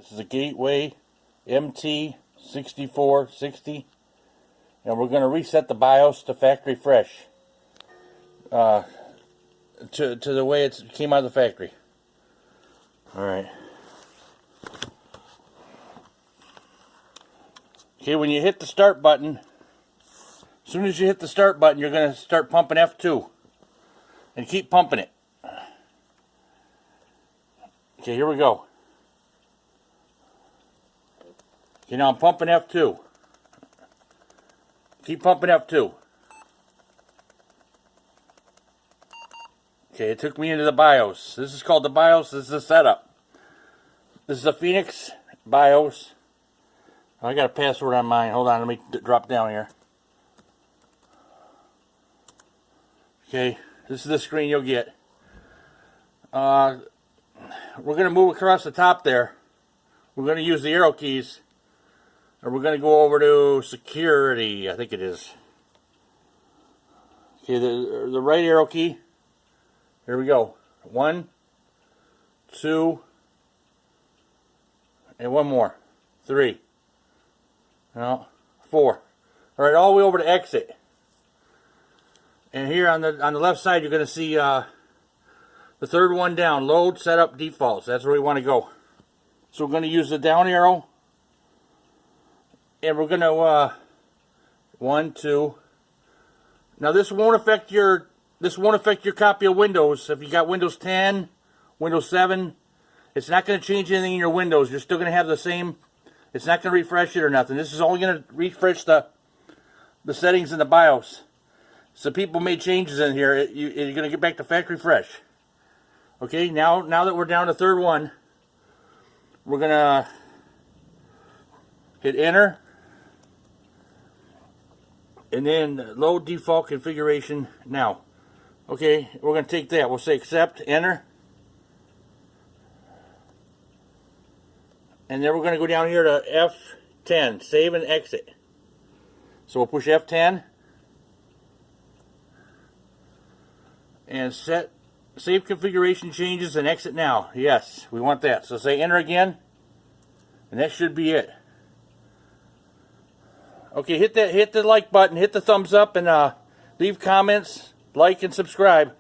This is a Gateway MT6460, and we're going to reset the BIOS to factory fresh, to the way it came out of the factory. All right. Okay, when you hit the start button, as soon as you hit the start button, you're going to start pumping F2, and keep pumping it. Okay, here we go. Okay, now I'm pumping F2. Keep pumping F2. Okay, it took me into the BIOS. This is called the BIOS. This is the setup. This is a Phoenix BIOS. I got a password on mine. Hold on, let me drop down here. Okay, this is the screen you'll get. We're going to move across the top there. We're going to use the arrow keys. And we're going to go over to security, I think it is. Okay, the right arrow key. Here we go. 1, 2, and one more. 3. No, 4. All right, all the way over to exit. And here on the left side, you're going to see the third one down. Load, setup, defaults. That's where we want to go. So we're going to use the down arrow. And we're going to 1, 2. Now this won't affect your copy of Windows. If you got Windows 10, Windows 7, it's not going to change anything in your Windows. You're still going to have the same. It's not going to refresh it or nothing. This is only going to refresh the settings in the BIOS. So people made changes in here. You're going to get back to factory fresh. Okay, now that we're down to third one, we're going to hit enter. And then load default configuration now. Okay, we're going to take that. We'll say accept, enter. And then we're going to go down here to F10, save and exit. So we'll push F10. And save configuration changes and exit now. Yes, we want that. So say enter again. And that should be it. Okay, hit the like button, hit the thumbs up, and leave comments, like, and subscribe.